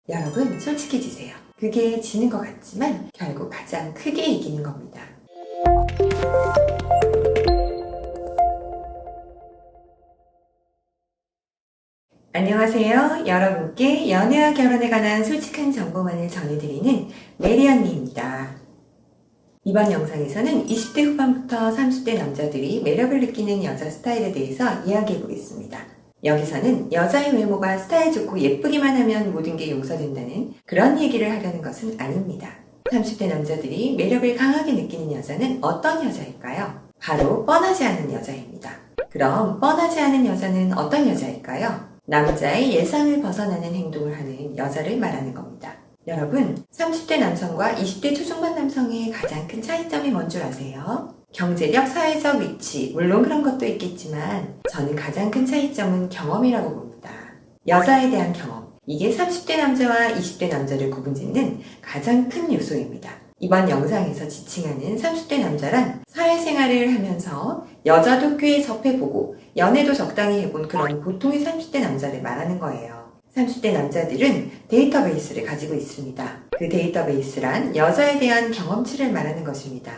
여러분, 솔직해지세요. 그게 지는 것 같지만 결국 가장 크게 이기는 겁니다. 안녕하세요. 여러분께 연애와 결혼에 관한 솔직한 정보만을 전해드리는 메리 언니입니다. 이번 영상에서는 20대 후반부터 30대 남자들이 매력을 느끼는 여자 스타일에 대해서 이야기해 보겠습니다. 여기서는 여자의 외모가 스타일 좋고 예쁘기만 하면 모든 게 용서된다는 그런 얘기를 하려는 것은 아닙니다. 30대 남자들이 매력을 강하게 느끼는 여자는 어떤 여자일까요? 바로 뻔하지 않은 여자입니다. 그럼 뻔하지 않은 여자는 어떤 여자일까요? 남자의 예상을 벗어나는 행동을 하는 여자를 말하는 겁니다. 여러분, 30대 남성과 20대 초중반 남성의 가장 큰 차이점이 뭔 줄 아세요? 경제력, 사회적 위치, 물론 그런 것도 있겠지만 저는 가장 큰 차이점은 경험이라고 봅니다. 여자에 대한 경험, 이게 30대 남자와 20대 남자를 구분짓는 가장 큰 요소입니다. 이번 영상에서 지칭하는 30대 남자란 사회생활을 하면서 여자도 꽤 접해보고 연애도 적당히 해본 그런 보통의 30대 남자를 말하는 거예요. 30대 남자들은 데이터베이스를 가지고 있습니다. 그 데이터베이스란 여자에 대한 경험치를 말하는 것입니다.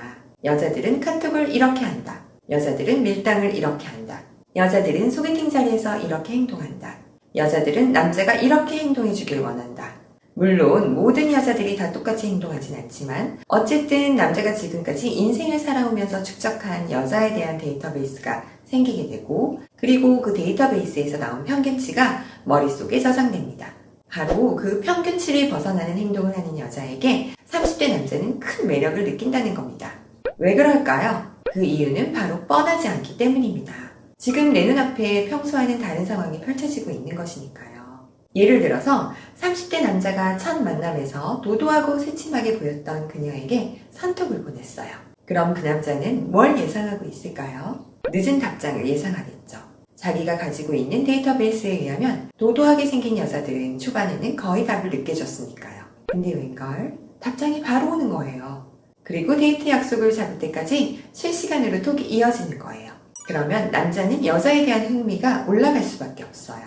여자들은 카톡을 이렇게 한다. 여자들은 밀당을 이렇게 한다. 여자들은 소개팅 자리에서 이렇게 행동한다. 여자들은 남자가 이렇게 행동해 주길 원한다. 물론 모든 여자들이 다 똑같이 행동하진 않지만 어쨌든 남자가 지금까지 인생을 살아오면서 축적한 여자에 대한 데이터베이스가 생기게 되고 그리고 그 데이터베이스에서 나온 평균치가 머릿속에 저장됩니다. 바로 그 평균치를 벗어나는 행동을 하는 여자에게 30대 남자는 큰 매력을 느낀다는 겁니다. 왜 그럴까요? 그 이유는 바로 뻔하지 않기 때문입니다. 지금 내 눈앞에 평소와는 다른 상황이 펼쳐지고 있는 것이니까요. 예를 들어서 30대 남자가 첫 만남에서 도도하고 새침하게 보였던 그녀에게 선톡을 보냈어요. 그럼 그 남자는 뭘 예상하고 있을까요? 늦은 답장을 예상하겠죠. 자기가 가지고 있는 데이터베이스에 의하면 도도하게 생긴 여자들은 초반에는 거의 답을 늦게 줬으니까요. 근데 웬걸? 답장이 바로 오는 거예요. 그리고 데이트 약속을 잡을 때까지 실시간으로 톡이 이어지는 거예요. 그러면 남자는 여자에 대한 흥미가 올라갈 수밖에 없어요.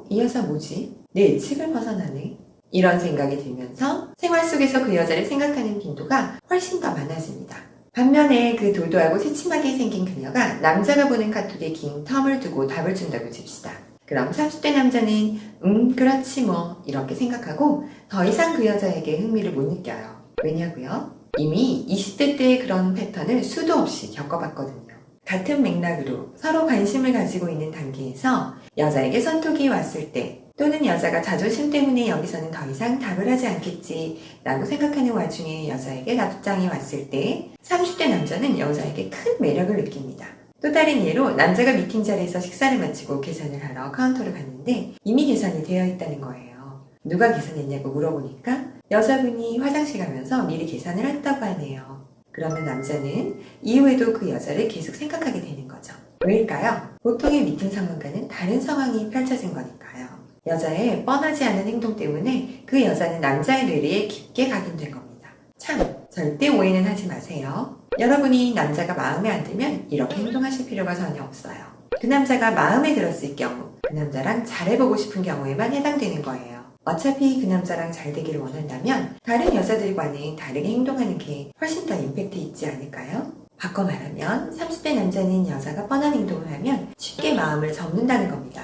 이 여자 뭐지? 내 예측을 벗어나네. 이런 생각이 들면서 생활 속에서 그 여자를 생각하는 빈도가 훨씬 더 많아집니다. 반면에 그 도도하고 새침하게 생긴 그녀가 남자가 보낸 카톡에 긴 텀을 두고 답을 준다고 칩시다. 그럼 30대 남자는 그렇지 뭐 이렇게 생각하고 더 이상 그 여자에게 흥미를 못 느껴요. 왜냐고요? 이미 20대 때의 그런 패턴을 수도 없이 겪어봤거든요. 같은 맥락으로 서로 관심을 가지고 있는 단계에서 여자에게 선톡이 왔을 때 또는 여자가 자존심 때문에 여기서는 더 이상 답을 하지 않겠지 라고 생각하는 와중에 여자에게 답장이 왔을 때 30대 남자는 여자에게 큰 매력을 느낍니다. 또 다른 예로 남자가 미팅 자리에서 식사를 마치고 계산을 하러 카운터를 갔는데 이미 계산이 되어 있다는 거예요. 누가 계산했냐고 물어보니까 여자분이 화장실 가면서 미리 계산을 했다고 하네요. 그러면 남자는 이후에도 그 여자를 계속 생각하게 되는 거죠. 왜일까요? 보통의 미팅 상황과는 다른 상황이 펼쳐진 거니까요. 여자의 뻔하지 않은 행동 때문에 그 여자는 남자의 뇌리에 깊게 각인된 겁니다. 참, 절대 오해는 하지 마세요. 여러분이 남자가 마음에 안 들면 이렇게 행동하실 필요가 전혀 없어요. 그 남자가 마음에 들었을 경우, 그 남자랑 잘해보고 싶은 경우에만 해당되는 거예요. 어차피 그 남자랑 잘 되기를 원한다면 다른 여자들과는 다르게 행동하는 게 훨씬 더 임팩트 있지 않을까요? 바꿔 말하면 30대 남자는 여자가 뻔한 행동을 하면 쉽게 마음을 접는다는 겁니다.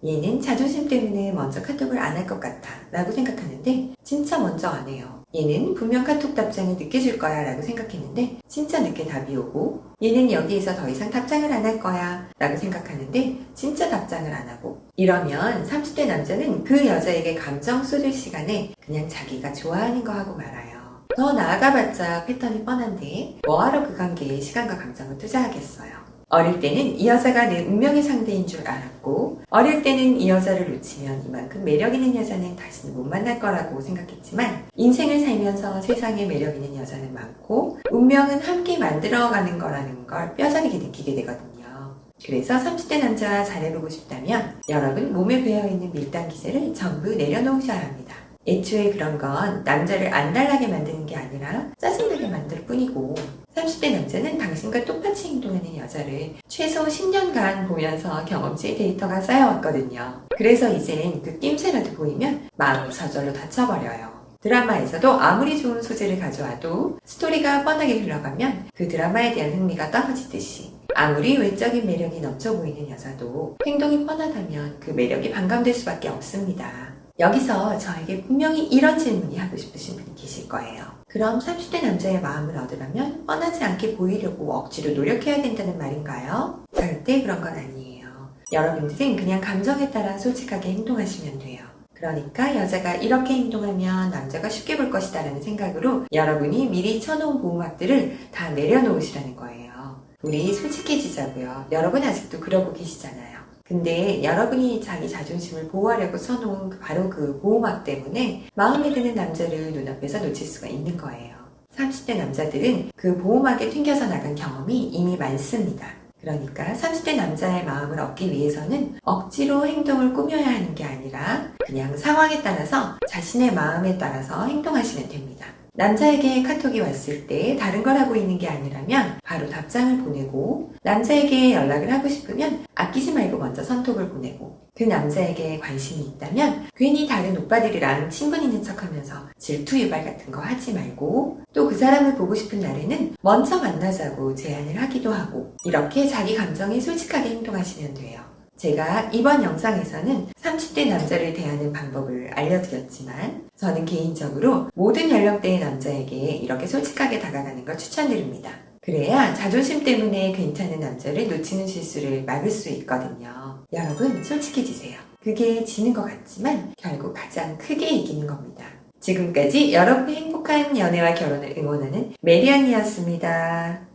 얘는 자존심 때문에 먼저 카톡을 안 할 것 같아 라고 생각하는데 진짜 먼저 안 해요. 얘는 분명 카톡 답장을 늦게 줄 거야 라고 생각했는데 진짜 늦게 답이 오고 얘는 여기에서 더 이상 답장을 안 할 거야 라고 생각하는데 진짜 답장을 안 하고 이러면 30대 남자는 그 여자에게 감정 쏟을 시간에 그냥 자기가 좋아하는 거 하고 말아요. 더 나아가봤자 패턴이 뻔한데 뭐하러 그 관계에 시간과 감정을 투자하겠어요. 어릴 때는 이 여자가 내 운명의 상대인 줄 알았고 어릴 때는 이 여자를 놓치면 이만큼 매력 있는 여자는 다시는 못 만날 거라고 생각했지만 인생을 살면서 세상에 매력 있는 여자는 많고 운명은 함께 만들어가는 거라는 걸 뼈저리게 느끼게 되거든요. 그래서 30대 남자와 잘해보고 싶다면 여러분 몸에 배어있는 밀당 기제를 전부 내려놓으셔야 합니다. 애초에 그런 건 남자를 안달나게 만드는 게 아니라 짜증나게 만들 뿐이고 30대 남자는 당신과 똑같이 행동하는 여자를 최소 10년간 보면서 경험치의 데이터가 쌓여왔거든요. 그래서 이젠 그 낌새라도 보이면 마음이 저절로 다쳐버려요. 드라마에서도 아무리 좋은 소재를 가져와도 스토리가 뻔하게 흘러가면 그 드라마에 대한 흥미가 떨어지듯이 아무리 외적인 매력이 넘쳐 보이는 여자도 행동이 뻔하다면 그 매력이 반감될 수밖에 없습니다. 여기서 저에게 분명히 이런 질문이 하고 싶으신 분이 계실 거예요. 그럼 30대 남자의 마음을 얻으려면 뻔하지 않게 보이려고 억지로 노력해야 된다는 말인가요? 절대 그런 건 아니에요. 여러분들은 그냥 감정에 따라 솔직하게 행동하시면 돼요. 그러니까 여자가 이렇게 행동하면 남자가 쉽게 볼 것이다 라는 생각으로 여러분이 미리 쳐놓은 보호막들을 다 내려놓으시라는 거예요. 우리 솔직해지자고요. 여러분 아직도 그러고 계시잖아요. 근데 여러분이 자기 자존심을 보호하려고 쳐놓은 바로 그 보호막 때문에 마음에 드는 남자를 눈앞에서 놓칠 수가 있는 거예요. 30대 남자들은 그 보호막에 튕겨서 나간 경험이 이미 많습니다. 그러니까 30대 남자의 마음을 얻기 위해서는 억지로 행동을 꾸며야 하는 게 아니라 그냥 상황에 따라서 자신의 마음에 따라서 행동하시면 됩니다. 남자에게 카톡이 왔을 때 다른 걸 하고 있는 게 아니라면 바로 답장을 보내고 남자에게 연락을 하고 싶으면 아끼지 말고 먼저 선톡을 보내고 그 남자에게 관심이 있다면 괜히 다른 오빠들이랑 친분 있는 척하면서 질투 유발 같은 거 하지 말고 또 그 사람을 보고 싶은 날에는 먼저 만나자고 제안을 하기도 하고 이렇게 자기 감정에 솔직하게 행동하시면 돼요. 제가 이번 영상에서는 30대 남자를 대하는 방법을 알려드렸지만 저는 개인적으로 모든 연령대의 남자에게 이렇게 솔직하게 다가가는 걸 추천드립니다. 그래야 자존심 때문에 괜찮은 남자를 놓치는 실수를 막을 수 있거든요. 여러분 솔직해지세요. 그게 지는 것 같지만 결국 가장 크게 이기는 겁니다. 지금까지 여러분의 행복한 연애와 결혼을 응원하는 메리언이었습니다.